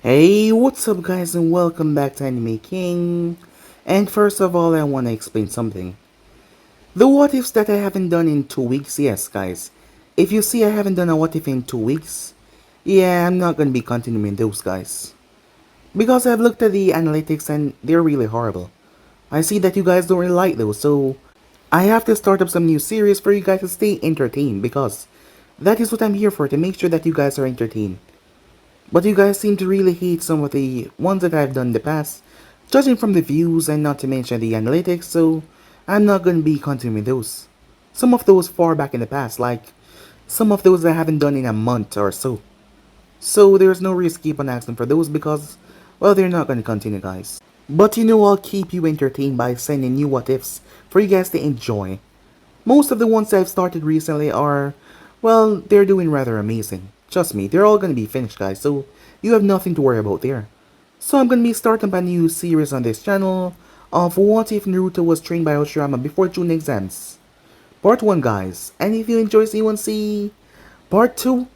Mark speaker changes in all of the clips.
Speaker 1: Hey, what's up guys and welcome back to Anime King. And first of all, I want to explain something. The what ifs that I haven't done in 2 weeks, yes guys. If you see I haven't done a what if in 2 weeks, yeah, I'm not going to be continuing those guys. Because I've looked at the analytics and they're really horrible. I see that you guys don't really like those, so I have to start up some new series for you guys to stay entertained because that is what I'm here for, to make sure that you guys are entertained. But you guys seem to really hate some of the ones that I've done in the past, judging from the views and not to mention the analytics, so I'm not going to be continuing those. Some of those far back in the past, like some of those I haven't done in a month or so. So there's no risk keep on asking for those because, well, they're not going to continue guys. But you know I'll keep you entertained by sending new what ifs for you guys to enjoy. Most of the ones I've started recently are, well, they're doing rather amazing. Trust me, they're all gonna be finished guys, so you have nothing to worry about there. So I'm gonna be starting a new series on this channel of what if Naruto was trained by Hashirama before Chunin exams. Part 1 guys, and if you enjoy seeing one see Part 2,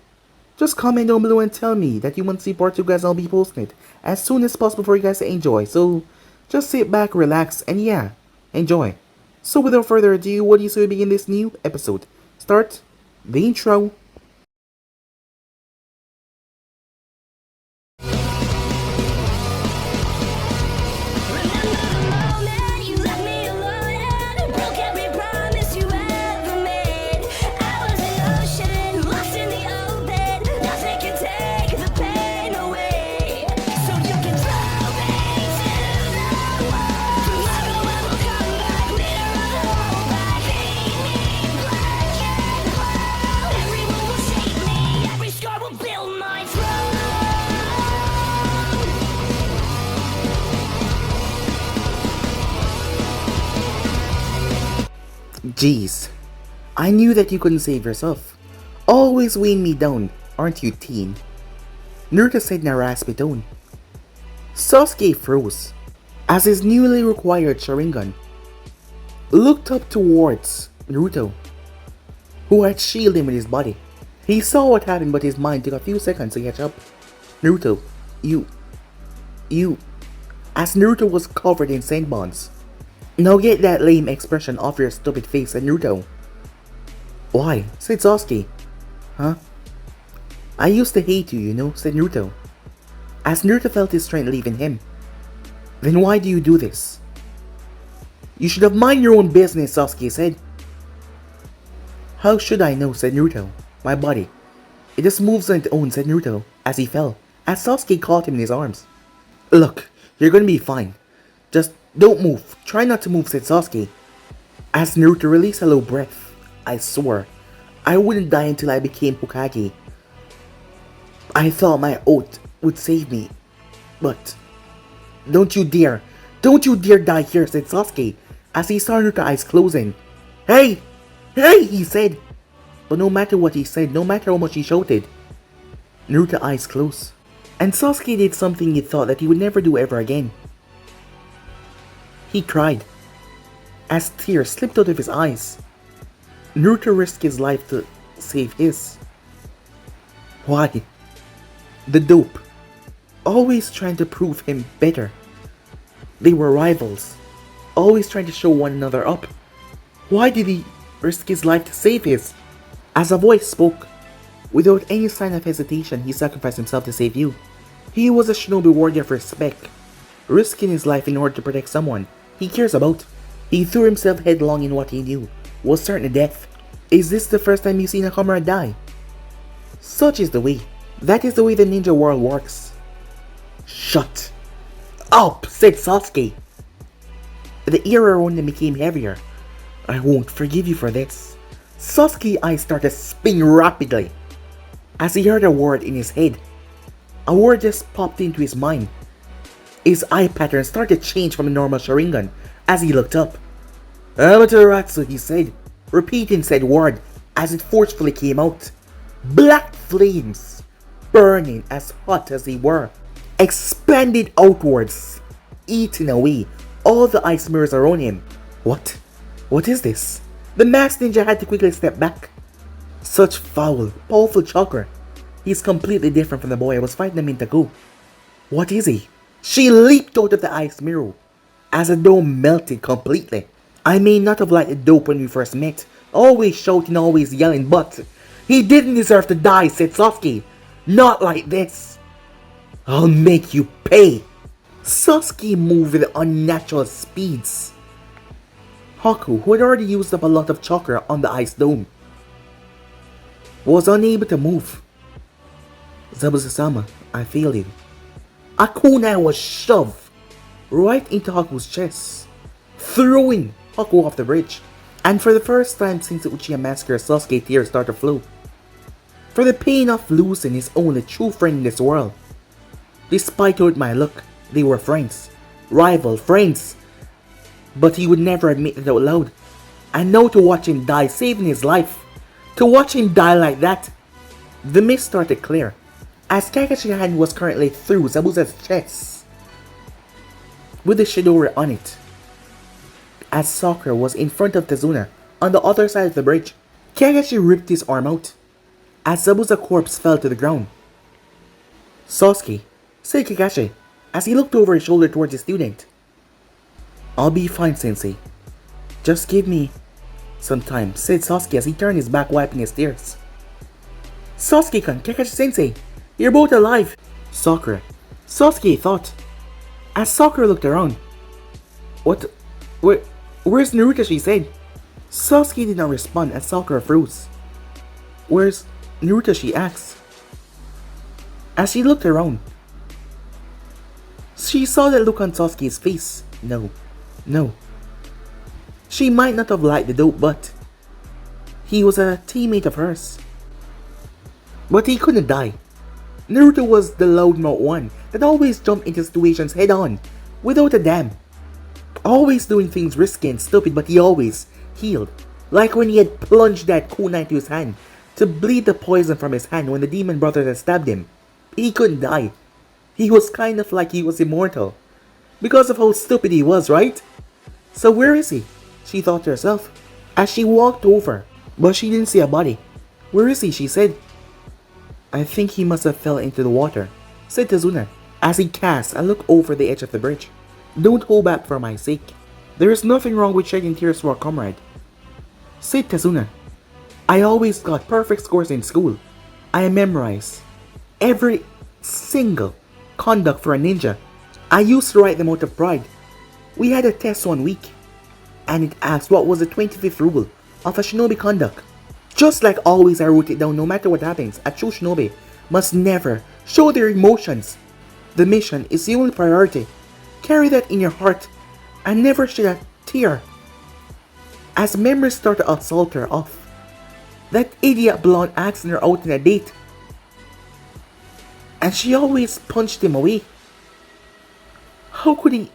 Speaker 1: just comment down below and tell me that you want to see Part 2 guys. I'll be posting it as soon as possible for you guys to enjoy, so just sit back, relax, and yeah, enjoy. So without further ado, what do you say we begin this new episode? Start the intro. Jeez, I knew that you couldn't save yourself. Always weighing me down, aren't you, teen? Naruto said in a raspy tone. Sasuke froze, as his newly required Sharingan looked up towards Naruto, who had shielded him with his body. He saw what happened, but his mind took a few seconds to catch up. Naruto, you... As Naruto was covered in scent bonds. Now get that lame expression off your stupid face, said Naruto. Why? Said Sasuke. Huh? I used to hate you, you know, said Naruto, as Naruto felt his strength leaving him. Then why do you do this? You should have mind your own business, Sasuke said. How should I know, said Naruto. My body. It just moves on its own, said Naruto, as he fell, as Sasuke caught him in his arms. Look, you're gonna be fine. Just don't move. Try not to move, said Sasuke, as Naruto released a low breath. I swore I wouldn't die until I became Hokage. I thought my oath would save me, but don't you dare die here, said Sasuke, as he saw Naruto's eyes closing. Hey, he said. But no matter what he said, no matter how much he shouted, Naruto's eyes closed, and Sasuke did something he thought that he would never do ever again. He cried, as tears slipped out of his eyes. Naruto risked his life to save his. Why? The dope, always trying to prove him better. They were rivals, always trying to show one another up. Why did he risk his life to save his? As a voice spoke, without any sign of hesitation, he sacrificed himself to save you. He was a shinobi worthy of respect, risking his life in order to protect someone he cares about. He threw himself headlong in what he knew was certain death. Is this the first time you've seen a comrade die? Such is the way. That is the way the ninja world works. Shut up, said Sasuke. The air around him became heavier. I won't forgive you for this. Sasuke's eyes started to spin rapidly as he heard a word in his head. A word just popped into his mind. His eye pattern started to change from a normal Sharingan as he looked up. Amaterasu, he said, repeating said word as it forcefully came out. Black flames, burning as hot as they were, expanded outwards, eating away all the ice mirrors around him. What? What is this? The masked ninja had to quickly step back. Such foul, powerful chakra. He's completely different from the boy I was fighting a minute ago. What is he? She leaped out of the ice mirror as the dome melted completely. I may not have liked the dope when we first met, always shouting, always yelling, but he didn't deserve to die, said Sasuke. Not like this. I'll make you pay. Sasuke moved with unnatural speeds. Haku, who had already used up a lot of chakra on the ice dome, was unable to move. Zabuza-sama, I failed you. A kunai was shoved right into Haku's chest, throwing Haku off the bridge. And for the first time since the Uchiha massacre, Sasuke tears started to flow. For the pain of losing his only true friend in this world. Despite how it might look, they were friends. Rival friends. But he would never admit it out loud. And now to watch him die, saving his life. To watch him die like that. The mist started to clear, as Kakashi's hand was currently through Zabuza's chest, with the Chidori on it. As Sakura was in front of Tazuna, on the other side of the bridge, Kakashi ripped his arm out, as Zabuza's corpse fell to the ground. Sasuke, said Kakashi, as he looked over his shoulder towards his student. I'll be fine, Sensei. Just give me some time, said Sasuke as he turned his back, wiping his tears. Sasuke-kun, Kakashi-sensei, you're both alive. Sakura, Sasuke thought, as Sakura looked around. What? Where's Naruto, she said. Sasuke did not respond as Sakura froze. Where's Naruto, she asked. As she looked around, she saw that look on Sasuke's face. No. She might not have liked the dope, but he was a teammate of hers. But he couldn't die. Naruto was the loudmouth one that always jumped into situations head on, without a damn. Always doing things risky and stupid, but he always healed. Like when he had plunged that kunai into his hand to bleed the poison from his hand when the demon brothers had stabbed him. He couldn't die. He was kind of like he was immortal. Because of how stupid he was, right? So where is he? She thought to herself, as she walked over, but she didn't see a body. Where is he? She said. I think he must have fell into the water, said Tazuna, as he cast a look over the edge of the bridge. Don't hold back for my sake. There is nothing wrong with shedding tears for a comrade, said Tazuna. I always got perfect scores in school. I memorized every single conduct for a ninja. I used to write them out of pride. We had a test 1 week, and it asked what was the 25th rule of a shinobi conduct. Just like always, I wrote it down. No matter what happens, a true shinobi must never show their emotions. The mission is the only priority. Carry that in your heart and never shed a tear. As memories started to assault her off, that idiot blonde asking her out on a date, and she always punched him away. How could he?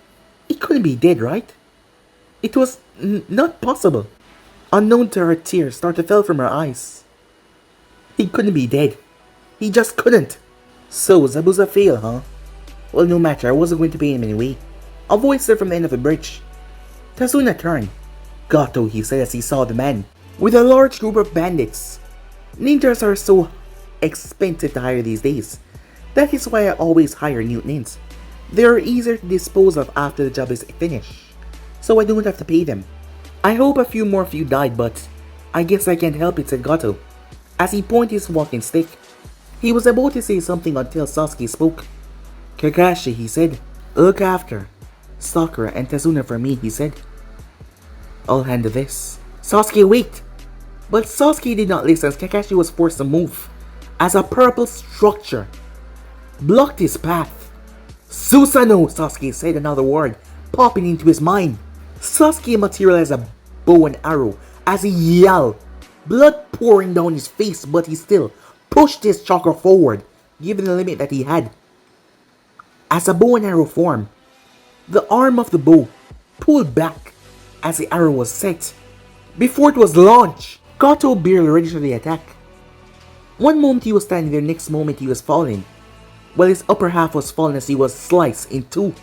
Speaker 1: He couldn't be dead, right? It was not possible. Unknown to her, tears started to fall from her eyes. He couldn't be dead. He just couldn't. So, Zabuza failed, huh? Well, no matter, I wasn't going to pay him anyway. A voice said from the end of the bridge. Tazuna turned. Gato, he said as he saw the man, with a large group of bandits. Ninjas are so expensive to hire these days. That is why I always hire new ninjas. They are easier to dispose of after the job is finished, so I don't have to pay them. I hope a few more of you died, but I guess I can't help it, said Gato, as he pointed his walking stick. He was about to say something until Sasuke spoke. Kakashi, he said, look after Sakura and Tazuna for me, he said. I'll handle this. Sasuke, wait! But Sasuke did not listen as Kakashi was forced to move, as a purple structure blocked his path. Susanoo, Sasuke said, another word popping into his mind. Sasuke materialized a bow and arrow as he yelled, blood pouring down his face, but he still pushed his chakra forward, given the limit that he had. As a bow and arrow formed, the arm of the bow pulled back as the arrow was set. Before it was launched, Gato barely registered the attack. One moment he was standing there, next moment he was falling, while his upper half was fallen as he was sliced in two,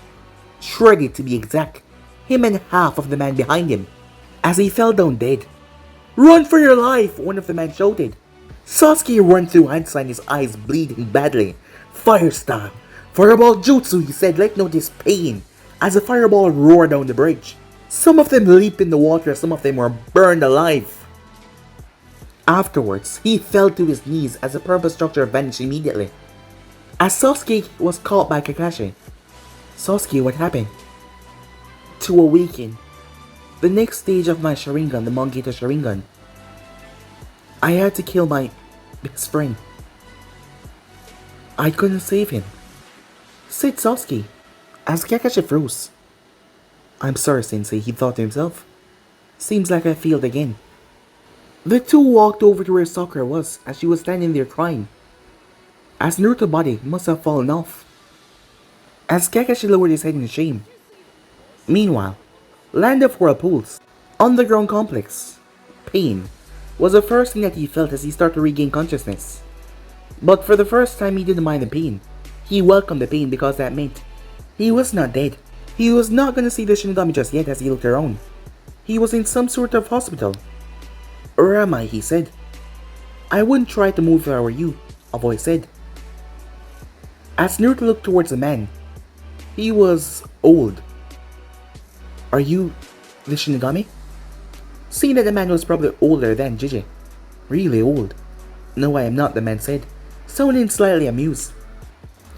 Speaker 1: shredded to be exact, him and half of the man behind him, as he fell down dead. Run for your life, one of the men shouted. Sasuke ran through Hansan, his eyes bleeding badly. Fire style, Fireball jutsu, he said, let notice pain as a fireball roared down the bridge. Some of them leaped in the water, some of them were burned alive. Afterwards, he fell to his knees as the purple structure vanished immediately. As Sasuke was caught by Kakashi. Sasuke, what happened? To awaken. The next stage of my Sharingan, the Mangekyo Sharingan. I had to kill my best friend. I couldn't save him, said Sasuke, as Kakashi froze. I'm sorry, Sensei, he thought to himself. Seems like I failed again. The two walked over to where Sakura was, as she was standing there crying. As Naruto's body must have fallen off. As Kakashi lowered his head in shame. Meanwhile, Land of Whirlpools, underground complex, pain, was the first thing that he felt as he started to regain consciousness. But for the first time he didn't mind the pain. He welcomed the pain because that meant he was not dead. He was not going to see the Shinigami just yet as he looked around. He was in some sort of hospital. Or am I, he said. I wouldn't try to move if I were you, a voice said. As Naruto looked towards the man, he was old. Are you the Shinigami? Seeing that the man was probably older than Gigi. Really old. No, I am not, the man said, sounding slightly amused.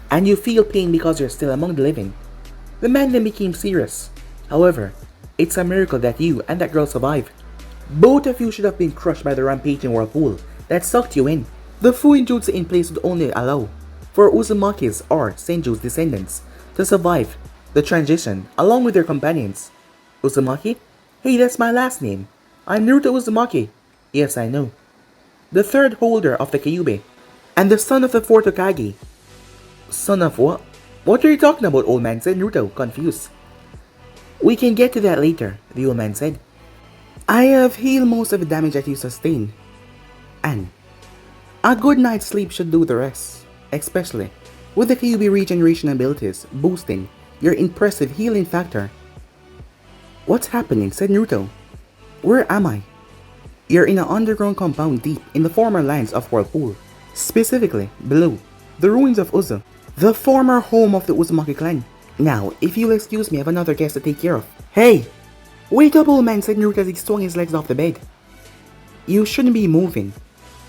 Speaker 1: And you feel pain because you're still among the living. The man then became serious. However, it's a miracle that you and that girl survived. Both of you should have been crushed by the rampaging whirlpool that sucked you in. The Fuinjutsu in place would only allow for Uzumaki's or Senju's descendants to survive the transition along with their companions. Uzumaki? Hey, that's my last name. I'm Naruto Uzumaki. Yes, I know. The third holder of the Kyuubi, and the son of the fourth Hokage. Son of what? What are you talking about, old man? Said Naruto, confused. We can get to that later, the old man said. I have healed most of the damage that you sustained. And a good night's sleep should do the rest, especially with the Kyuubi regeneration abilities boosting your impressive healing factor. What's happening? Said Naruto. Where am I? You're in an underground compound deep in the former lands of Whirlpool, specifically below the ruins of Uzu, the former home of the Uzumaki clan. Now, if you'll excuse me, I have another guest to take care of. Hey! Wake up, old man, said Naruto as he swung his legs off the bed. You shouldn't be moving.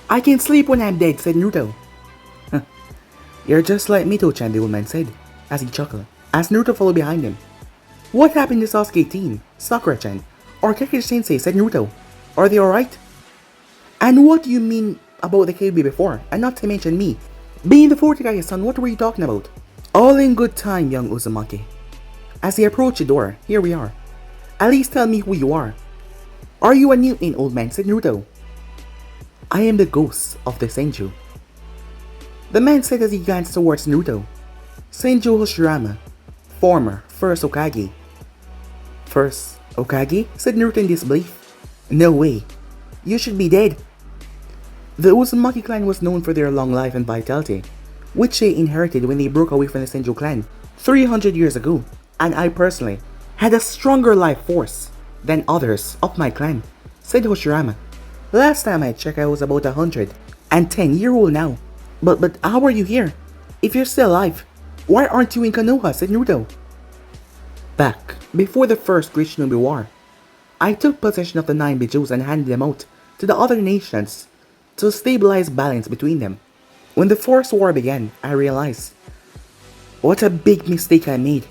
Speaker 1: I can sleep when I'm dead, said Naruto. You're just like Mito-chan, the old man said, as he chuckled, as Naruto followed behind him. What happened to Sasuke team, Sakura-chan, or Kakashi-sensei, said Naruto. Are they alright? And what do you mean about the Kyuubi before, and not to mention me? Being the fourth Hokage's son, what were you talking about? All in good time, young Uzumaki. As he approached the door, here we are. At least tell me who you are. Are you a new old man, said Naruto. I am the ghost of the Senju. The man said as he glanced towards Naruto. Senju Hashirama, former first Hokage. First Hokage? Said Naruto in disbelief. No way. You should be dead. The Uzumaki clan was known for their long life and vitality, which they inherited when they broke away from the Senju clan 300 years ago, and I personally had a stronger life force than others of my clan, said Hashirama. Last time I checked I was about 110-year-old now. But how are you here? If you're still alive, why aren't you in Konoha, said Naruto. Back before the first Great Shinobi War, I took possession of the 9 Bijous and handed them out to the other nations to stabilize balance between them. When the First War began, I realized what a big mistake I made,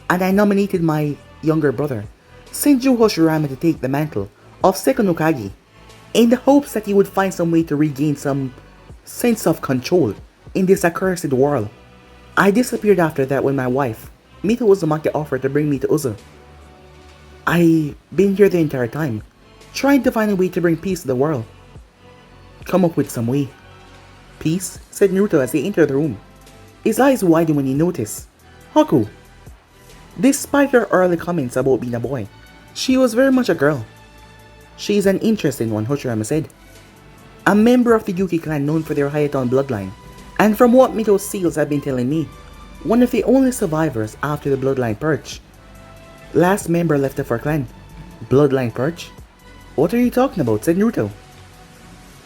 Speaker 1: and I nominated my younger brother, Senju Hashirama, to take the mantle of second Hokage, in the hopes that he would find some way to regain some sense of control in this accursed world. I disappeared after that when my wife, Mito Uzumaki, offered to bring me to Uzu. I've been here the entire time, trying to find a way to bring peace to the world. Come up with some way. Peace? Said Naruto as he entered the room. His eyes widened when he noticed Haku. Despite her early comments about being a boy, she was very much a girl. She's an interesting one, Hashirama said. A member of the Yuki clan known for their Hayaton bloodline, and from what Mito's seals have been telling me, one of the only survivors after the bloodline purge. Last member left of our clan. Bloodline purge? What are you talking about? Said Naruto.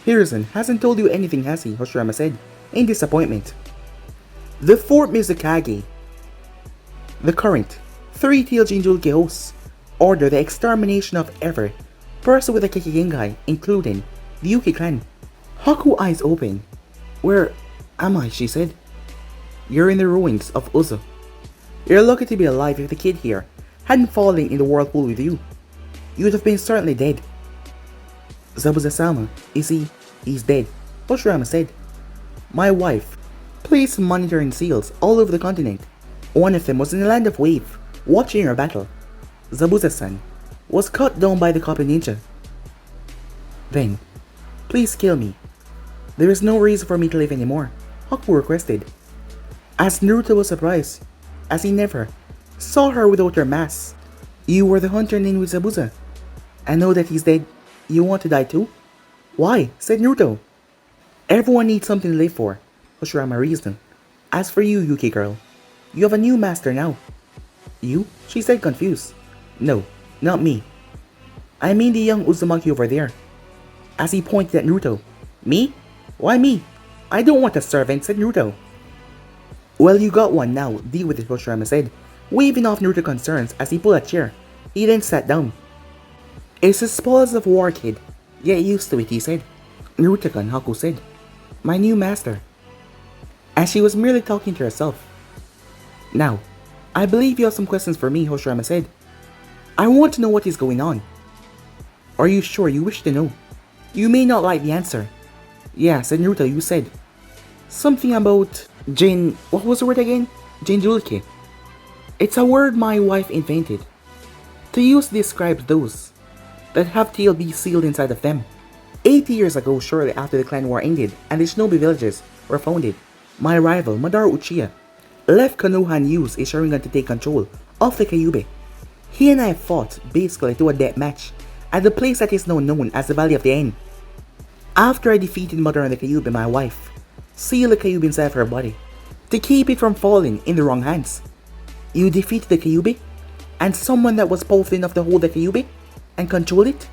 Speaker 1: Hiruzen hasn't told you anything, has he? Hashirama said, in disappointment. The fourth Mizukage, the current three-tailed Jinchuriki hosts, order the extermination of every person with a Kikigenkai, including the Yuki clan. Haku eyes open. Where am I? She said. You're in the ruins of Uzu. You're lucky to be alive. If the kid here hadn't fallen in the whirlpool with you, you'd have been certainly dead. Zabuza-sama, he's dead, Hashirama said. My wife placed monitoring seals all over the continent. One of them was in the land of Wave, watching our battle. Zabuza-san was cut down by the copy ninja. Then, please kill me. There is no reason for me to live anymore, Haku requested. As Naruto was surprised, as he never saw her without her mask. You were the hunter named with Zabuza. And now that he's dead, you want to die too? Why? Said Naruto. Everyone needs something to live for, Hashirama reasoned. As for you, Yuki girl, you have a new master now. You? She said, confused. No, not me. I mean the young Uzumaki over there. As he pointed at Naruto. Me? Why me? I don't want a servant, said Naruto. Well, you got one now, deal with it, Hashirama said, waving off Naruto's concerns as he pulled a chair. He then sat down. It's the spoils of war, kid. Get used to it, he said. Naruto-kun, Haku said. My new master. As she was merely talking to herself. Now, I believe you have some questions for me, Hashirama said. I want to know what is going on. Are you sure you wish to know? You may not like the answer. Yeah, said Naruto, you said. Something about what was the word again? Jinchuriki. It's a word my wife invented. To use to describe those that have tail beasts sealed inside of them. 80 years ago, shortly after the clan war ended and the shinobi villages were founded, my rival, Madara Uchiha, left Konoha and used his Sharingan to take control of the Kyuubi. He and I fought basically to a death match at the place that is now known as the Valley of the End. After I defeated Madara and the Kyuubi, my wife sealed the Kyuubi inside of her body to keep it from falling in the wrong hands. You defeated the Kyuubi? And someone that was powerful enough to hold the Kyuubi and control it?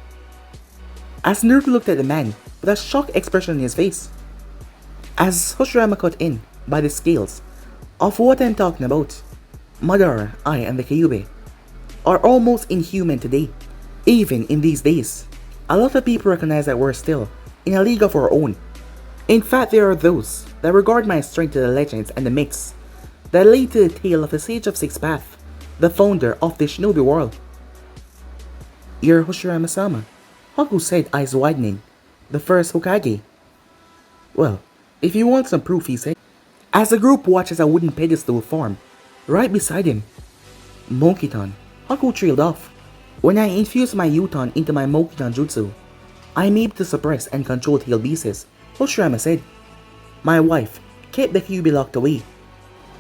Speaker 1: As Naruto looked at the man with a shocked expression on his face. As Hashirama cut in by the scales of what I'm talking about, Madara, I, and the Kyuubi are almost inhuman today. Even in these days, a lot of people recognize that we're still in a league of our own. In fact, there are those that regard my strength to the legends and the myths that lead to the tale of the Sage of Six Paths, the founder of the shinobi world. You're Hashirama-sama, Haku said, eyes widening. The first Hokage. Well, if you want some proof, he said, as the group watches a wooden pedestal form right beside him. Mokuton, Haku trailed off. When I infused my Yuton into my Mokuton jutsu, I'm able to suppress and control tail beasts, Hashirama said. My wife kept the Kyuubi locked away,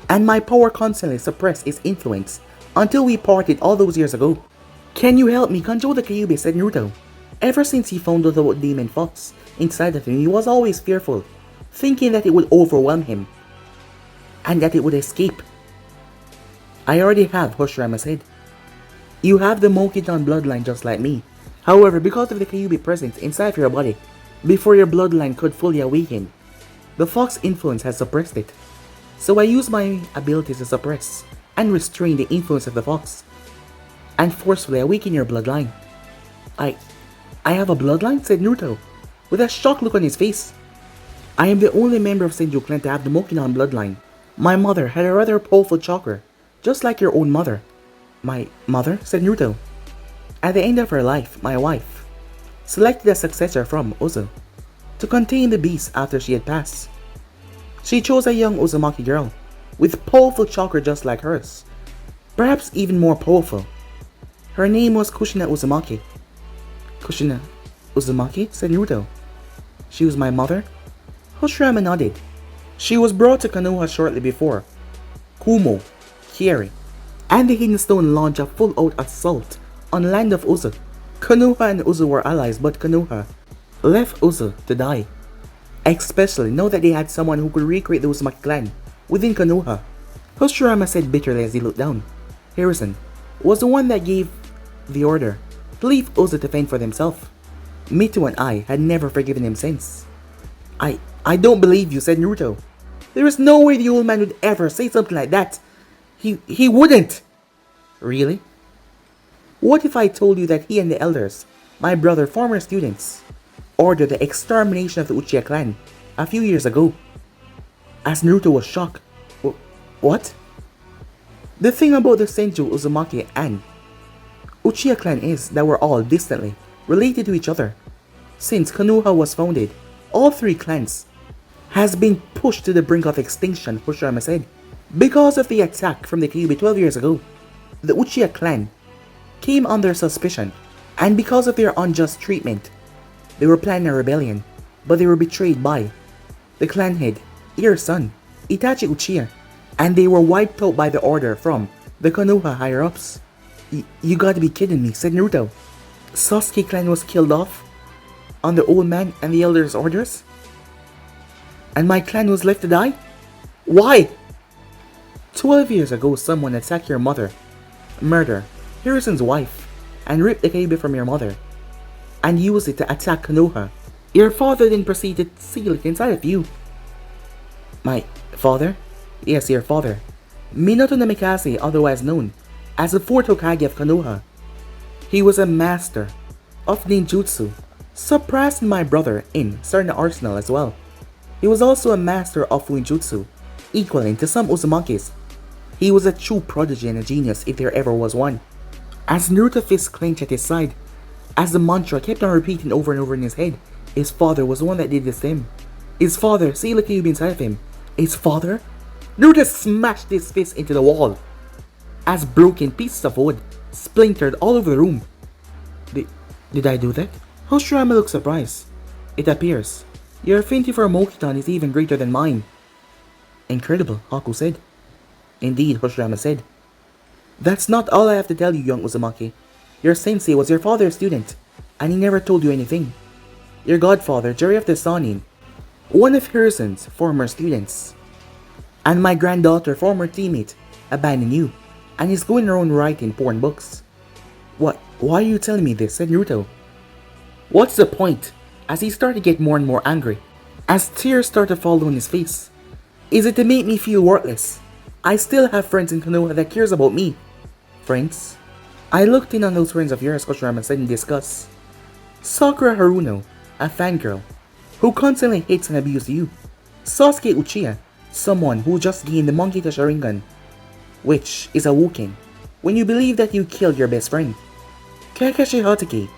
Speaker 1: and my power constantly suppressed its influence until we parted all those years ago. Can you help me control the Kyuubi, said Naruto. Ever since he found out about Demon Fox inside of him, he was always fearful, thinking that it would overwhelm him, and that it would escape. I already have, Hashirama said. You have the Mokuton bloodline just like me. However, because of the Kyuubi presence inside your body, before your bloodline could fully awaken, the Fox influence has suppressed it. So I use my abilities to suppress and restrain the influence of the Fox, and forcefully awaken your bloodline. I have a bloodline, said Naruto, with a shocked look on his face. I am the only member of Senju clan to have the Mokuton bloodline. My mother had a rather powerful chakra, just like your own mother. My mother, said Naruto. At the end of her life, my wife selected a successor from Uzu to contain the beast after she had passed. She chose a young Uzumaki girl with powerful chakra just like hers, perhaps even more powerful. Her name was Kushina Uzumaki. Kushina Uzumaki, said Naruto. She was my mother? Hashirama nodded. She was brought to Konoha shortly before Kumo, Kieri, and the Hidden Stone launched a full-out assault on land of Uzu. Konoha and Uzu were allies, but Konoha left Uzu to die, especially now that they had someone who could recreate the Uzumaki clan within Konoha. Hashirama said bitterly as he looked down. Harrison was the one that gave the order to leave Uzu to fend for themselves. Mito and I had never forgiven him since. I don't believe you, said Naruto. There is no way the old man would ever say something like that. He wouldn't. Really? What if I told you that he and the elders, my brother, former students, ordered the extermination of the Uchiha clan a few years ago? As Naruto was shocked. What? The thing about the Senju, Uzumaki, and Uchiha clan is that we're all distantly related to each other. Since Konoha was founded, all three clans has been pushed to the brink of extinction, Hashirama said. Because of the attack from the Kyuubi 12 years ago, the Uchiha clan came under suspicion, and because of their unjust treatment, they were planning a rebellion, but they were betrayed by the clan head, heir son, Itachi Uchiha, and they were wiped out by the order from the Konoha higher-ups. You gotta be kidding me, said Naruto. Sasuke clan was killed off on the old man and the elders' orders? And my clan was left to die? Why? 12 years ago, someone attacked your mother, murder Hiruzen's wife, and ripped the Kyuubi from your mother, and used it to attack Konoha. Your father then proceeded to seal it inside of you. My father? Yes, your father. Minato Namikaze, otherwise known as the fourth Hokage of Konoha. He was a master of ninjutsu, surpassing my brother in certain arsenal as well. He was also a master of fuinjutsu, equaling to some Uzumakis. He was a true prodigy and a genius if there ever was one. As Naruto's fist clenched at his side, as the mantra kept on repeating over and over in his head, his father was the one that did this to him. His father, see the Kyuubi inside of him. His father? Naruto smashed his fist into the wall, as broken pieces of wood splintered all over the room. Did I do that? Hashirama looked surprised. It appears your affinity for Mokuton is even greater than mine. Incredible, Haku said. Indeed, Hashirama said. That's not all I have to tell you, young Uzumaki. Your sensei was your father's student, and he never told you anything. Your godfather, Jerry of the Sanin, one of Hiruzen's former students, and my granddaughter, former teammate, abandoned you, and is going around writing porn books. What? Why are you telling me this? Said Naruto. What's the point? As he started to get more and more angry, as tears started to fall down his face. Is it to make me feel worthless? I still have friends in Konoha that cares about me. Friends? I looked in on those friends of yours, Hashirama said in disgust. Sakura Haruno, a fangirl, who constantly hates and abuses you. Sasuke Uchiha, someone who just gained the Mangekyo Sharingan, which is awaken when you believe that you killed your best friend. Kakashi Hatake,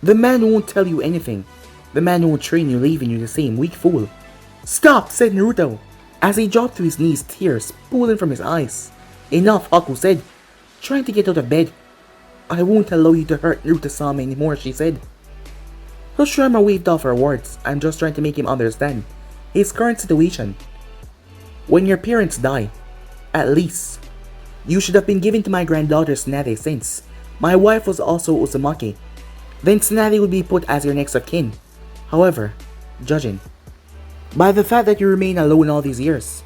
Speaker 1: the man who won't tell you anything, the man who won't train you, leaving you the same weak fool. Stop, said Naruto, as he dropped to his knees, tears pooling from his eyes. Enough, Haku said, trying to get out of bed. I won't allow you to hurt Naruto-sama anymore, she said. Hashirama waved off her words. I'm just trying to make him understand his current situation. When your parents die, at least, you should have been given to my granddaughter Tsunade, since my wife was also Uzumaki. Then Tsunade would be put as your next of kin. However, judging by the fact that you remain alone all these years,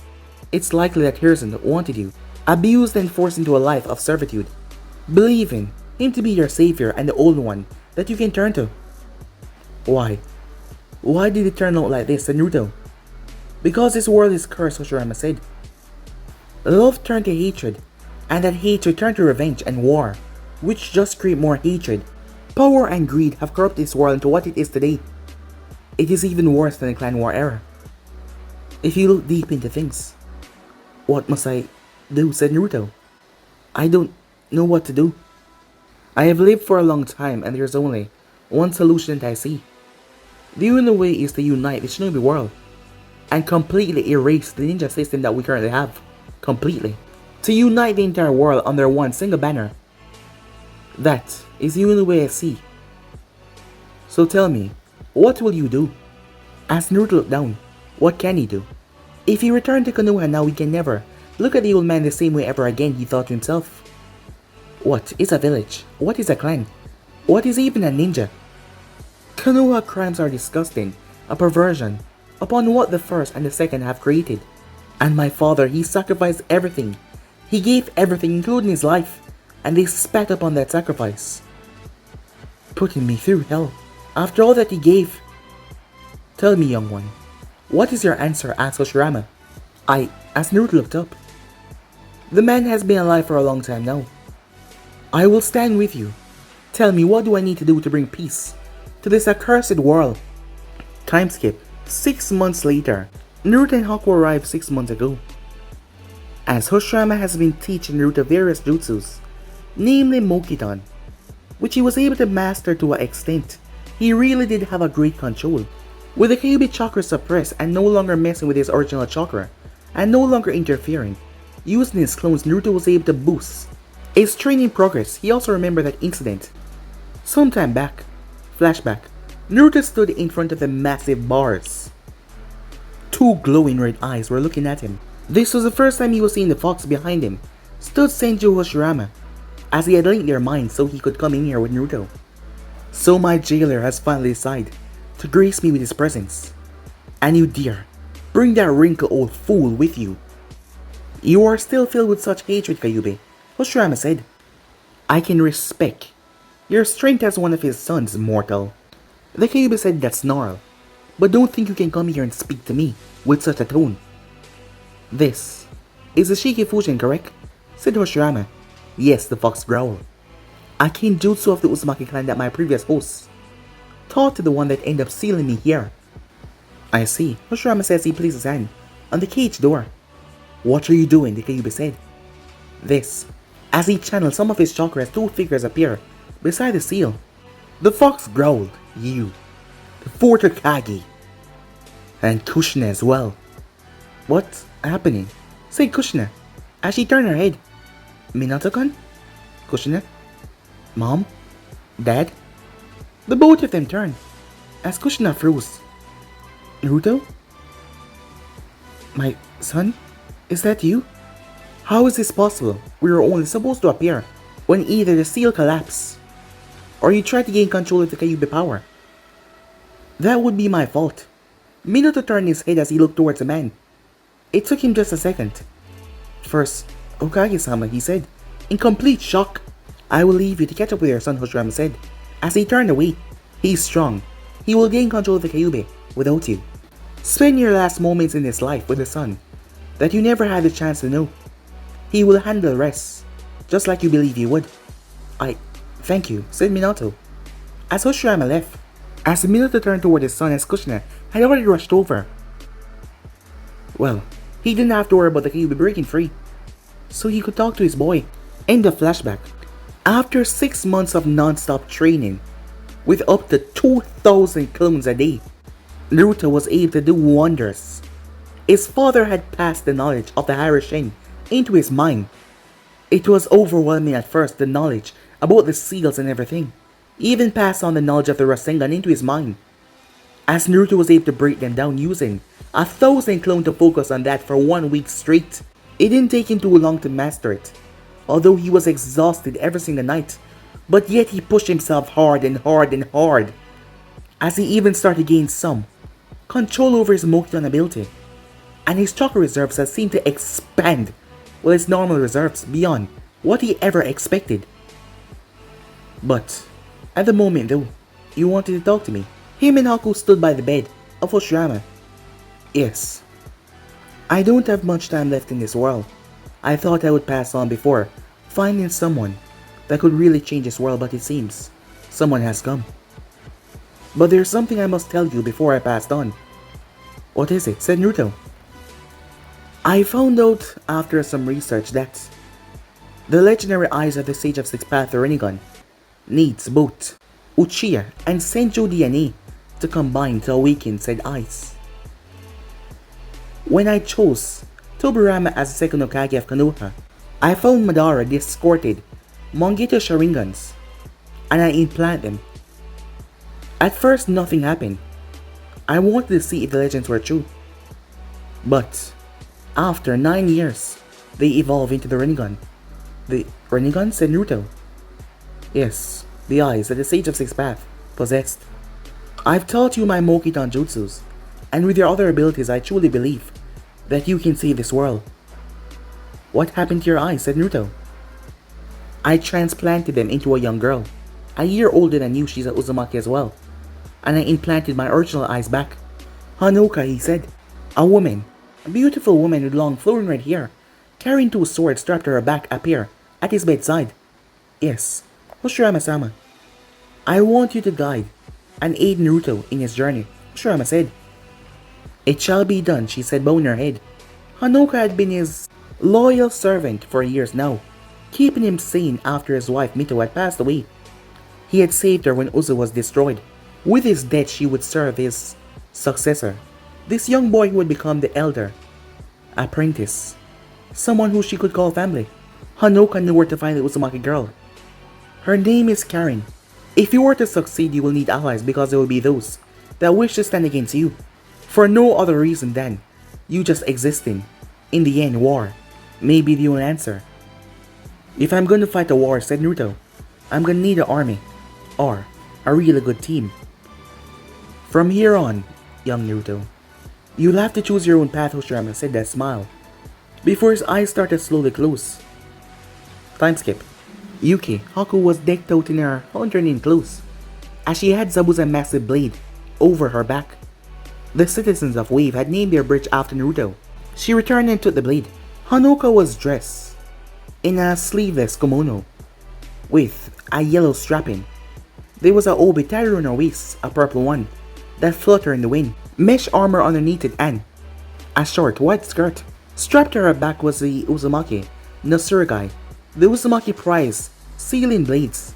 Speaker 1: it's likely that Hiruzen wanted you abused and forced into a life of servitude, believing him to be your savior and the only one that you can turn to. Why? Why did it turn out like this, Naruto? Because this world is cursed, Hashirama said. Love turned to hatred, and that hatred turned to revenge and war, which just create more hatred. Power and greed have corrupted this world into what it is today. It is even worse than the Clan War era. If you look deep into things, what must I do, said Naruto. I don't know what to do. I have lived for a long time and there's only one solution that I see. The only way is to unite the shinobi world and completely erase the ninja system that we currently have. Completely. To unite the entire world under one single banner. That is the only way I see. So tell me, what will you do? As Naruto looked down, what can he do? If he returned to Konoha now, he can never look at the old man the same way ever again, he thought to himself. What is a village? What is a clan? What is even a ninja? Konoha crimes are disgusting, a perversion upon what the first and the second have created. And my father, he sacrificed everything. He gave everything, including his life, and they spat upon that sacrifice, putting me through hell. After all that he gave, tell me, young one, what is your answer? Asked Hashirama. As Naruto looked up, the man has been alive for a long time now. I will stand with you. Tell me, what do I need to do to bring peace to this accursed world? Time skip. 6 months later, Naruto and Haku arrived 6 months ago. As Hashirama has been teaching Naruto various jutsus, namely Mokuton, which he was able to master to an extent. He really did have a great control. With the Kyuubi chakra suppressed and no longer messing with his original chakra, and no longer interfering, using his clones, Naruto was able to boost his training progress. He also remembered that incident. Sometime back, flashback, Naruto stood in front of the massive bars. 2 glowing red eyes were looking at him. This was the first time he was seeing the fox behind him. Stood Senju Hashirama, as he had linked their minds so he could come in here with Naruto. So my jailer has finally decided to grace me with his presence. And you dare bring that wrinkled old fool with you. You are still filled with such hatred, Kyuubi, Hashirama said. I can respect your strength as one of his sons, mortal. The Kyuubi said that snarl. But don't think you can come here and speak to me with such a tone. This is the Shiki Fushin, correct? Said Hashirama. Yes, the fox growled. I came jutsu of the Uzumaki clan that my previous hosts taught to the one that ended up sealing me here. I see. Hashirama says he placed his hand on the cage door. What are you doing? The Kyuubi said. This. As he channeled some of his chakra as 2 figures appear beside the seal. The fox growled. You. The 4th Hokage. And Kushina as well. What's happening? Said Kushina as she turned her head. Minato-kun? Kushina? Mom? Dad? The both of them turned as Kushina froze. Naruto? My son? Is that you? How is this possible? We were only supposed to appear when either the seal collapsed or you tried to gain control of the Kyuubi power. That would be my fault. Minato turned his head as he looked towards the man. It took him just a second. First, Hokage-sama, he said, in complete shock. I will leave you to catch up with your son, Hashirama said. As he turned away, he's strong. He will gain control of the Kyuubi without you. Spend your last moments in his life with a son that you never had the chance to know. He will handle the rest, just like you believe he would. Thank you, said Minato. As Hashirama left, as Minato turned toward his son as Kushina had already rushed over. Well, he didn't have to worry about the Kyuubi breaking free, so he could talk to his boy. End of flashback. After 6 months of non-stop training, with up to 2,000 clones a day, Naruto was able to do wonders. His father had passed the knowledge of the Harashin into his mind. It was overwhelming at first, the knowledge about the seals and everything. He even passed on the knowledge of the Rasengan into his mind. As Naruto was able to break them down using 1,000 clones to focus on that for 1 week straight. It didn't take him too long to master it, although he was exhausted every single night, but yet he pushed himself hard and hard and hard, as he even started to gain some control over his Mokuton ability, and his chakra reserves had seemed to expand with his normal reserves beyond what he ever expected. But at the moment though, he wanted to talk to me. Him and Haku stood by the bed of Hashirama. Yes. I don't have much time left in this world. I thought I would pass on before finding someone that could really change this world, but it seems someone has come. But there's something I must tell you before I passed on. What is it? Said Naruto. I found out after some research that the legendary eyes of the Sage of Six Paths Rinnegan needs both Uchiha and Senju DNA to combine to awaken said eyes. When I chose Tobirama as the second Hokage of Konoha, I found Madara discorded Mangekyo Sharingans, and I implanted them. At first nothing happened. I wanted to see if the legends were true. But after 9 years, they evolved into the Rinnegan. The Rinnegan? Said Naruto. Yes, the eyes that the Sage of Six Paths possessed. I've taught you my Mokuton jutsus, and with your other abilities I truly believe that you can save this world. What happened to your eyes? Said Naruto. I transplanted them into a young girl, a year older than you. She's an Uzumaki as well, and I implanted my original eyes back. Hanoka, he said, a woman A beautiful woman with long flowing red hair, carrying two swords strapped to her back, appear at his bedside. Yes, Hashirama-sama. I want you to guide and aid Naruto in his journey, Hashirama said. It shall be done, she said, bowing her head. Hanoka had been his loyal servant for years now, keeping him sane after his wife Mito had passed away. He had saved her when Uzu was destroyed. With his death, she would serve his successor, this young boy who would become the elder apprentice, someone who she could call family. Hanoka knew where to find the Uzumaki girl. Her name is Karen. If you were to succeed, you will need allies because there will be those that wish to stand against you, for no other reason than you just existing. In the end, war may be the only answer. If I'm going to fight a war, said Naruto, I'm going to need an army, or a really good team. From here on, young Naruto, you'll have to choose your own path, Hashirama said that smile, before his eyes started to slowly close. Time skip. Yuki, Haku was decked out in her underneath clothes, as she had Zabuza's massive blade over her back. The citizens of Wave had named their bridge after Naruto. She returned and took the blade. Hanoka was dressed in a sleeveless kimono with a yellow strapping. There was a obi tied around her waist, a purple one, that fluttered in the wind, mesh armor underneath it, and a short white skirt. Strapped to her back was the Uzumaki no Tsurugi, the Uzumaki prize, sealing blades,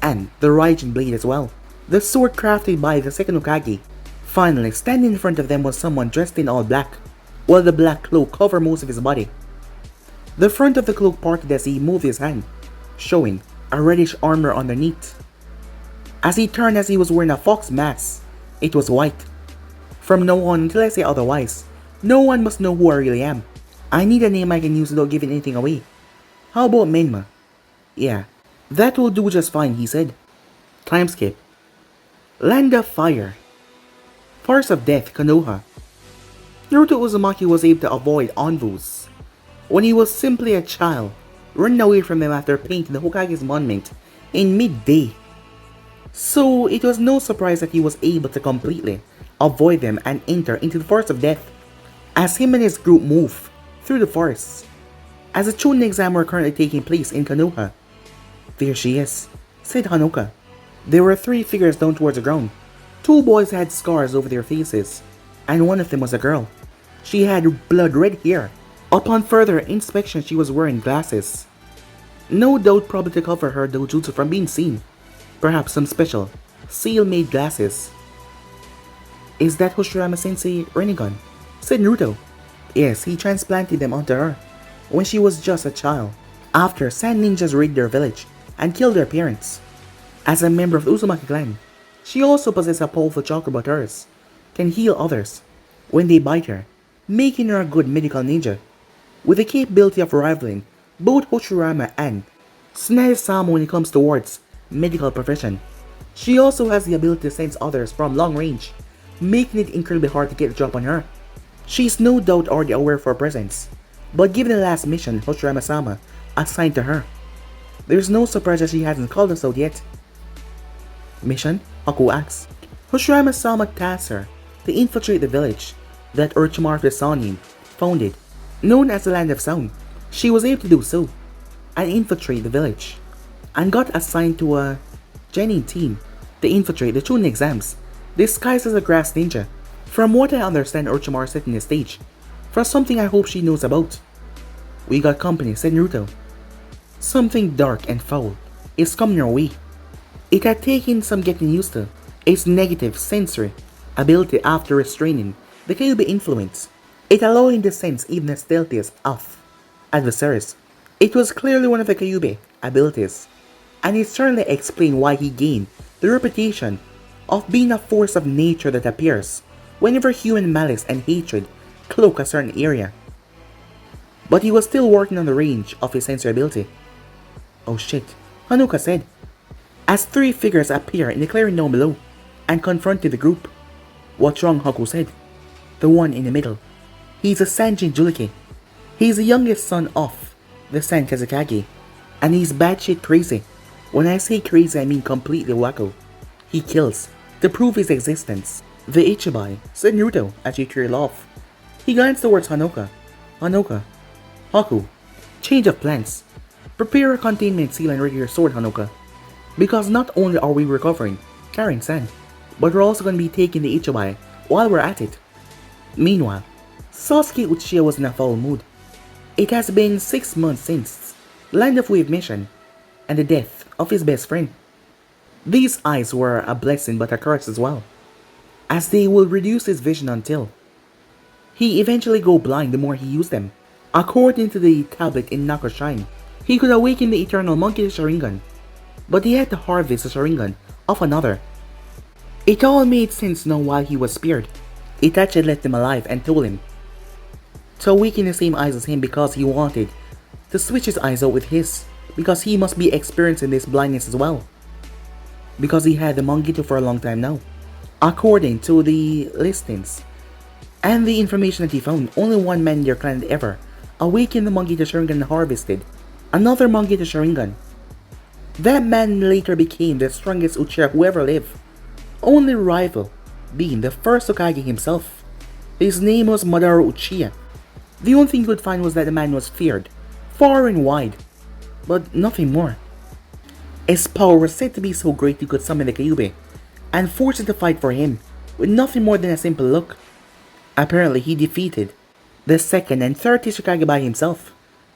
Speaker 1: and the Raijin blade as well, the sword crafted by the second Hokage. Finally, standing in front of them was someone dressed in all black, while the black cloak covered most of his body. The front of the cloak parted as he moved his hand, showing a reddish armor underneath. As he turned, as he was wearing a fox mask, it was white. From now on, until I say otherwise, no one must know who I really am. I need a name I can use without giving anything away. How about Menma? Yeah, that will do just fine, he said. Time skip. Land of Fire. Force of Death, Konoha. Naruto Uzumaki was able to avoid envoys when he was simply a child, running away from them after painting the Hokage's monument in midday. So it was no surprise that he was able to completely avoid them and enter into the Force of Death as him and his group move through the forest. As the Chunin exam were currently taking place in Konoha. There she is, said Hanoka. There were three figures down towards the ground. Two boys had scars over their faces, and one of them was a girl. She had blood-red hair. Upon further inspection, she was wearing glasses. No doubt probably to cover her dojutsu from being seen. Perhaps some special, seal-made glasses. Is that Hashirama-sensei Rinnegan? Said Naruto. Yes, he transplanted them onto her when she was just a child, after sand ninjas raided their village and killed their parents. As a member of the Uzumaki clan, she also possesses a powerful chakra but hers can heal others when they bite her, making her a good medical ninja, with the capability of rivaling both Hashirama and Tsunade-sama when it comes towards medical profession. She also has the ability to sense others from long range, making it incredibly hard to get a drop on her. She's no doubt already aware of her presence, but given the last mission Hashirama-sama assigned to her, there's no surprise that she hasn't called us out yet. Mission? Haku asks. Hashirama-sama tasks her to infiltrate the village that Orochimaru the Sannin founded, known as the Land of Sound. She was able to do so, and infiltrate the village, and got assigned to a genin team to infiltrate the Chunin exams, disguised as a grass ninja. From what I understand, Orochimaru setting the stage for something I hope she knows about. We got company, said Naruto. Something dark and foul is coming our way. It had taken some getting used to. Its negative sensory ability after restraining the Kyuubi influence, it allowed him to sense even the stealthiest of adversaries. It was clearly one of the Kyuubi abilities, and it certainly explained why he gained the reputation of being a force of nature that appears whenever human malice and hatred cloak a certain area. But he was still working on the range of his sensory ability. Oh shit, Hanoka said, as three figures appear in the clearing down below and confronted the group. What's wrong? Haku said. The one in the middle. He's a Sanjin Julike. He's the youngest son of the San Kazekage, and he's batshit crazy. When I say crazy, I mean completely wacko. He kills to prove his existence. The Ichibai, said Naruto as he trailed off. He glanced towards Hanoka. Hanoka. Haku. Change of plans. Prepare a containment seal and ready your sword, Hanoka. Because not only are we recovering, carrying sand, but we're also going to be taking the Ichibai while we're at it. Meanwhile, Sasuke Uchiha was in a foul mood. It has been 6 months since Land of Wave mission and the death of his best friend. These eyes were a blessing but a curse as well, as they will reduce his vision until he eventually go blind the more he used them. According to the tablet in Nako's Shrine, he could awaken the eternal monkey Sharingan, but he had to harvest the Sharingan of another. It all made sense now while he was spared. Itachi left him alive and told him to awaken the same eyes as him because he wanted to switch his eyes out with his, because he must be experiencing this blindness as well, because he had the Mangekyo for a long time now. According to the listings and the information that he found, only one man in their clan had ever awakened the Mangekyo Sharingan and harvested another Mangekyo Sharingan. That man later became the strongest Uchiha who ever lived, only rival being the first Hokage himself. His name was Madara Uchiha. The only thing you could find was that the man was feared, far and wide, but nothing more. His power was said to be so great he could summon the Kyuubi and force it to fight for him with nothing more than a simple look. Apparently he defeated the second and third Hokage by himself,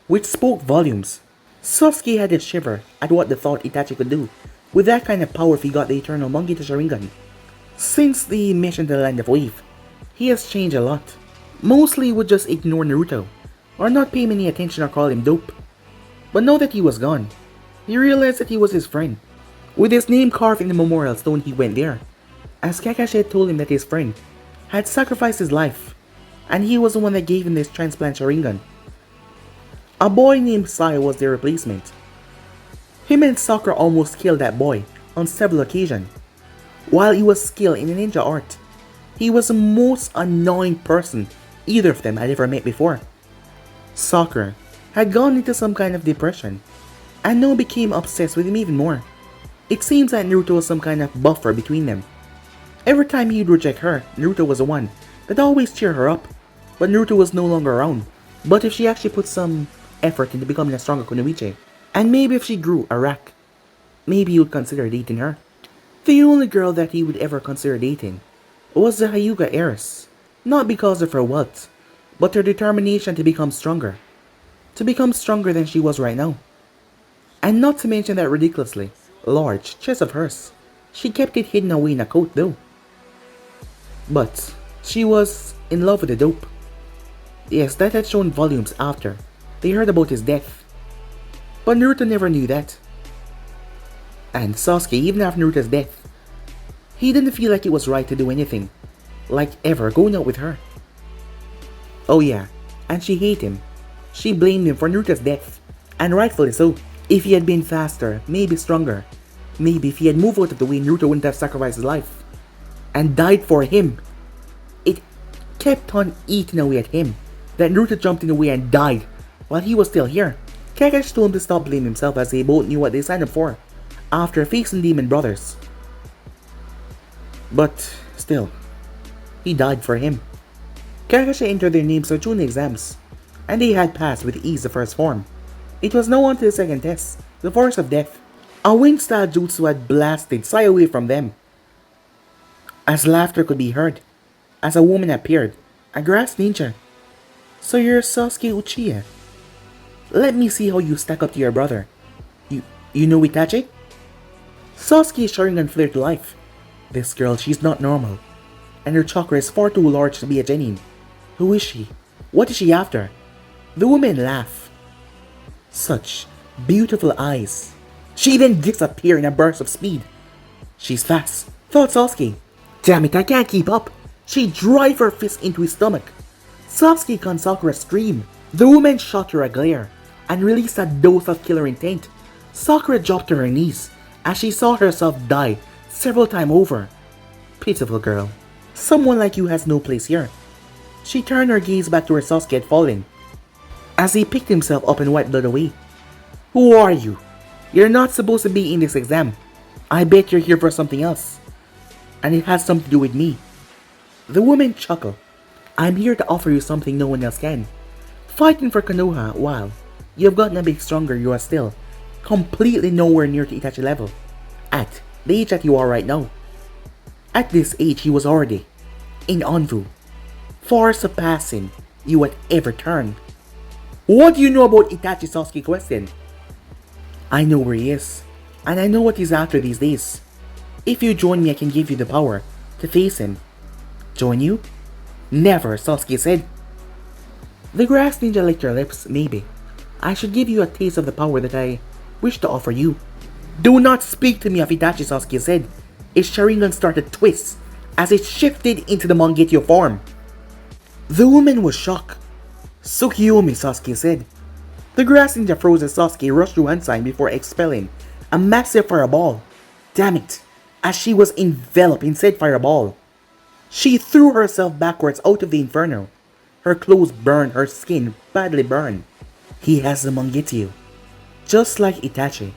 Speaker 1: which spoke volumes. Sasuke had a shiver at what the thought Itachi could do with that kind of power if he got the eternal Mangekyo Sharingan. Since the mission to the Land of Wave, he has changed a lot. Mostly he would just ignore Naruto, or not pay him any attention or call him dope. But now that he was gone, he realized that he was his friend. With his name carved in the memorial stone, he went there, as Kakashi had told him that his friend had sacrificed his life, and he was the one that gave him this transplant Sharingan. A boy named Sai was their replacement. Him and Sakura almost killed that boy on several occasions. While he was skilled in ninja art, he was the most annoying person either of them had ever met before. Sakura had gone into some kind of depression, and now became obsessed with him even more. It seems that Naruto was some kind of buffer between them. Every time he'd reject her, Naruto was the one that always cheered her up, but Naruto was no longer around. But if she actually put some effort into becoming a stronger kunoichi, and maybe if she grew a rack, maybe he would consider dating her. The only girl that he would ever consider dating was the Hyuga heiress, not because of her wealth, but her determination to become stronger than she was right now. And not to mention that ridiculously large chest of hers. She kept it hidden away in a coat though. But she was in love with the dope. Yes, that had shown volumes after they heard about his death. But Naruto never knew that. And Sasuke, even after Naruto's death, he didn't feel like it was right to do anything, like ever going out with her. Oh yeah, and she hated him. She blamed him for Naruto's death, and rightfully so. If he had been faster, maybe stronger, maybe if he had moved out of the way, Naruto wouldn't have sacrificed his life and died for him. It kept on eating away at him that Naruto jumped in the way and died while he was still here. Kakashi told him to stop blaming himself, as they both knew what they signed up for after facing Demon Brothers. But still, he died for him. Kakashi entered their names for Chunin exams, and they had passed with ease the first form. It was now on to the second test, the Force of Death. A wind-style jutsu had blasted Sai away from them, as laughter could be heard, as a woman appeared, a grass ninja. So you're Sasuke Uchiha. Let me see how you stack up to your brother. You know Itachi? Sasuke's Sharingan flared to life. This girl, she's not normal, and her chakra is far too large to be a genin. Who is she? What is she after? The woman laughed. Such beautiful eyes. She then disappeared in a burst of speed. She's fast, thought Sasuke. Damn it, I can't keep up. She drove her fist into his stomach. Sasuke can Sakura scream. The woman shot her a glare and released a dose of killer intent. Sakura dropped to her knees as she saw herself die several times over. Pitiful girl. Someone like you has no place here. She turned her gaze back to where Sasuke had fallen, as he picked himself up and wiped blood away. Who are you? You're not supposed to be in this exam. I bet you're here for something else, and it has something to do with me. The woman chuckled I'm here to offer you something no one else can. Fighting for Konoha while you've gotten a bit stronger, you are still completely nowhere near to Itachi level. At the age that you are right now. At this age, he was already in Anvu, far surpassing you at every turn. What do you know about Itachi Sasuke question? I know where he is, and I know what he's after these days. If you join me, I can give you the power to face him. Join you? Never, Sasuke said. The grass ninja licked her lips. Maybe I should give you a taste of the power that I wish to offer you. Do not speak to me of Itachi, Sasuke said. His Sharingan started to twist as it shifted into the Mangekyo form. The woman was shocked. Tsukiyomi, Sasuke said. The grass ninja froze as Sasuke rushed to one side before expelling a massive fireball. Damn it, as she was enveloped in said fireball. She threw herself backwards out of the inferno. Her clothes burned, her skin badly burned. He has the Mangekyo, just like Itachi.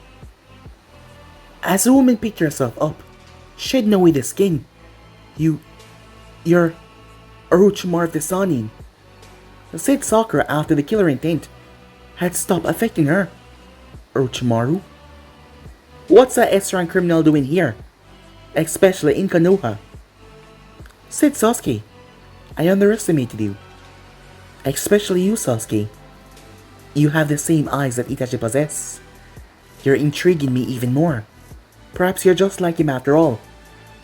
Speaker 1: As the woman picked herself up, she had no way the skin. You're Orochimaru of the Senju, said Sakura after the killer intent had stopped affecting her. Orochimaru? What's a S-rank criminal doing here? Especially in Konoha? Said Sasuke. I underestimated you. Especially you, Sasuke. You have the same eyes that Itachi possesses. You're intriguing me even more. Perhaps you're just like him after all.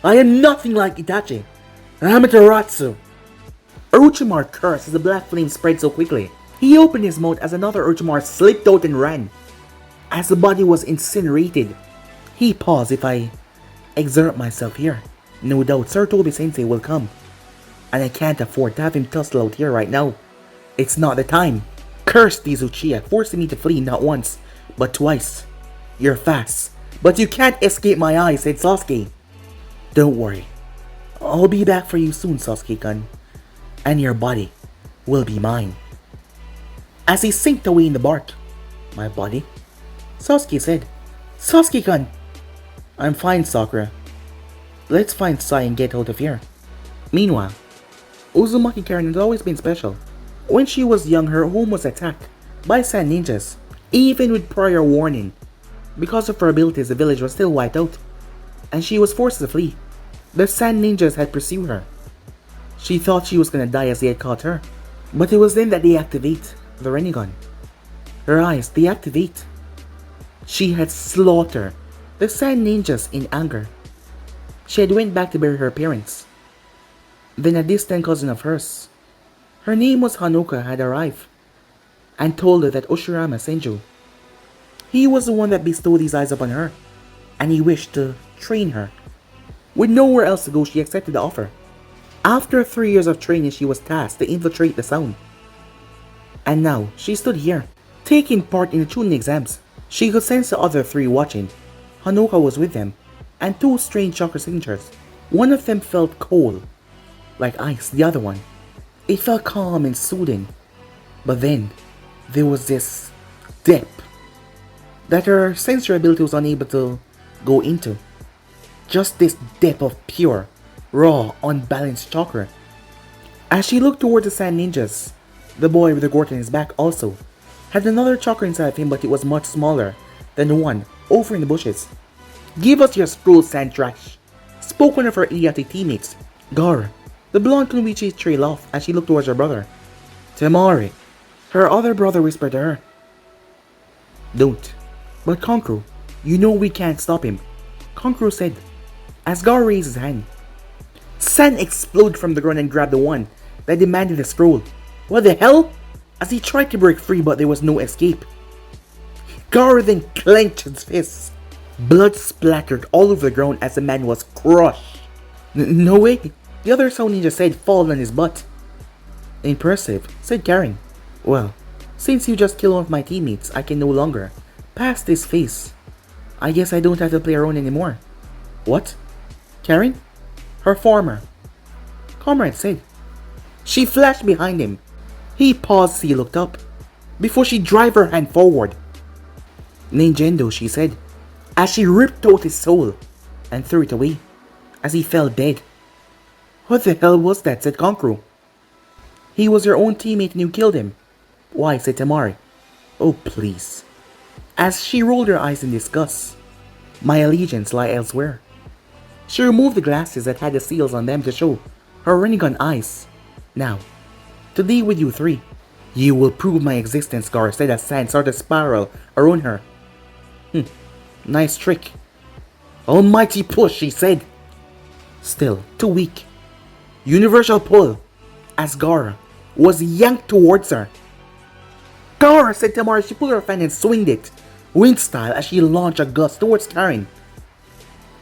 Speaker 1: I am nothing like Itachi. Amaterasu. Orochimaru cursed as the black flame spread so quickly. He opened his mouth as another Orochimaru slipped out and ran. As the body was incinerated, he paused. If I exert myself here, no doubt Sarutobi Sensei will come. And I can't afford to have him tussle out here right now. It's not the time. Curse these Uchiha, forcing me to flee not once, but twice. You're fast, but you can't escape my eyes, said Sasuke. Don't worry. I'll be back for you soon, Sasuke-kun. And your body will be mine. As he sinked away in the bark. My body? Sasuke said. Sasuke-kun! I'm fine, Sakura. Let's find Sai and get out of here. Meanwhile, Uzumaki Karen has always been special. When she was young, her home was attacked by sand ninjas. Even with prior warning. Because of her abilities, the village was still wiped out. And she was forced to flee. The sand ninjas had pursued her. She thought she was gonna die as they had caught her. But it was then that they activate the Rinnegan. Her eyes, they activate. She had slaughtered the sand ninjas in anger. She had went back to bury her parents. Then a distant cousin of hers, her name was Hanoka, had arrived and told her that Hashirama Senju, he was the one that bestowed his eyes upon her, and he wished to train her. With nowhere else to go, she accepted the offer. After 3 years of training, she was tasked to infiltrate the sound. And now, she stood here, taking part in the Chunin exams. She could sense the other three watching. Hanoka was with them, and two strange chakra signatures. One of them felt cold, like ice. The other one, it felt calm and soothing. But then, there was this depth that her sensory ability was unable to go into. Just this depth of pure, raw, unbalanced chakra. As she looked toward the sand ninjas, the boy with the gourd on his back also had another chakra inside of him, but it was much smaller than the one over in the bushes. Give us your scroll, sand trash, spoke one of her idiotic teammates. Gaara, the blonde Kunoichi, trailed off as she looked towards her brother. Temari, her other brother whispered to her. Don't. But Kankuro, you know we can't stop him, Kankuro said, as Gaara raised his hand. Sand exploded from the ground and grabbed the one that demanded the scroll. What the hell? As he tried to break free, but there was no escape. Gaara then clenched his fists. Blood splattered all over the ground as the man was crushed. No way, the other sound ninja said, fall on his butt. Impressive, said Karen. Well, since you just killed one of my teammates, I can no longer pass this face. I guess I don't have to play around anymore. What? Karen? Her former comrade said. She flashed behind him. He paused as he looked up, before she drove her hand forward. Ninjendo, she said, as she ripped out his soul and threw it away, as he fell dead. What the hell was that, said Kankuro. He was your own teammate and you killed him. Why, said Temari. Oh, please. As she rolled her eyes in disgust. My allegiance lie elsewhere. She removed the glasses that had the seals on them to show her Rinnegan eyes. Now, to deal with you three. You will prove my existence, Gaara said as sand started to spiral around her. Nice trick. Almighty push, she said. Still, too weak. Universal pull, as Gaara was yanked towards her. Gaara, said Tamara. She pulled her fan and swinged it, wind style, as she launched a gust towards Karen.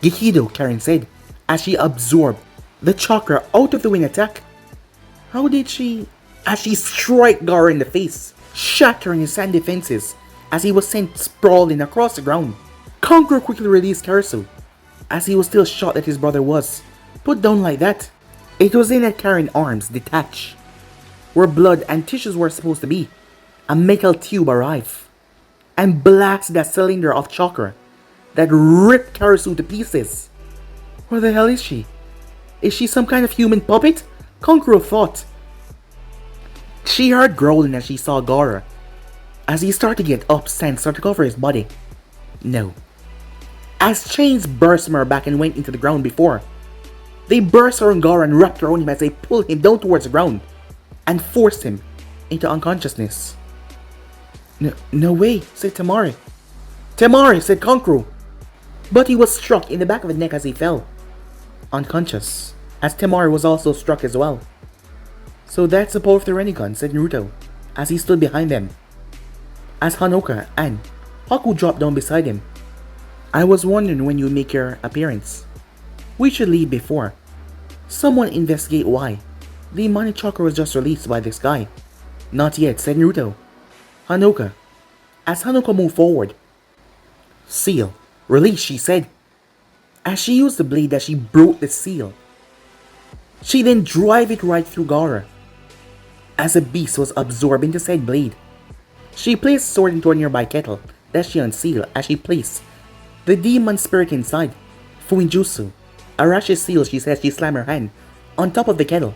Speaker 1: Gikido, Karen said, as she absorbed the chakra out of the wind attack. How did she? As she struck Gaara in the face, shattering his sand defenses as he was sent sprawling across the ground. Conqueror quickly released Karasu, as he was still shot that his brother was put down like that. It was in that Karen's arms detached, where blood and tissues were supposed to be. A metal tube arrived and blasted that cylinder of chakra that ripped Karasu to pieces. Where the hell is she? Is she some kind of human puppet? Conqueror thought. She heard growling as she saw Gaara. As he started to get up, sand started to cover his body. No. As chains burst from her back and went into the ground before, they burst around Gaara and wrapped around him as they pulled him down towards the ground and forced him into unconsciousness. No way, said Temari. Temari, said Conqueror. But he was struck in the back of the neck as he fell, unconscious, as Temari was also struck as well. So that's the power of the Rinnegan, said Naruto, as he stood behind them. As Hanoka and Haku dropped down beside him. I was wondering when you would make your appearance. We should leave before someone investigate why the demonic chakra was just released by this guy. Not yet, said Naruto. Hanoka. As Hanoka moved forward. Seal. Release, she said. As she used the blade that she broke the seal. She then drove it right through Gaara. As the beast was absorbed into said blade, she placed the sword into a nearby kettle that she unsealed as she placed the demon spirit inside. Fuinjutsu. Arash's seal, she said. She slammed her hand on top of the kettle.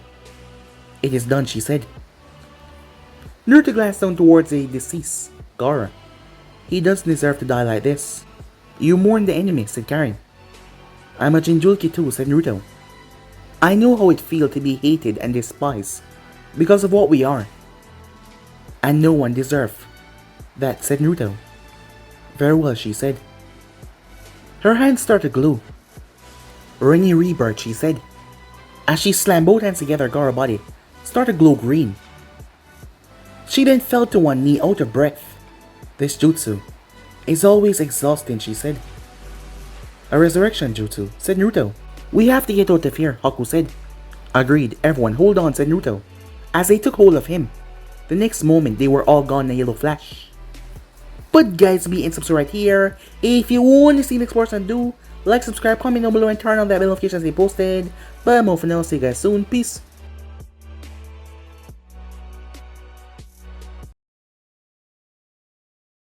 Speaker 1: It is done, she said. Naruto glanced down towards the deceased Gaara. He doesn't deserve to die like this. You mourn the enemy, said Karen. I'm a Jinjulki too, said Naruto. I know how it feels to be hated and despised because of what we are. And no one deserves that, said Naruto. Very well, she said. Her hands started to glow. Rainy rebirth, she said. As she slammed both hands together, Gaara's body started to glow green. She then fell to one knee out of breath. This jutsu is always exhausting, she said. A resurrection jutsu, said Naruto. We have to get out of here, Haku said. Agreed, everyone hold on, said Naruto. As they took hold of him, the next moment they were all gone in a yellow flash. But guys, be and subscribe right here. If you want to see the next portion, do like, subscribe, comment down below, and turn on that bell notifications they posted. But more for now, see you guys soon. Peace.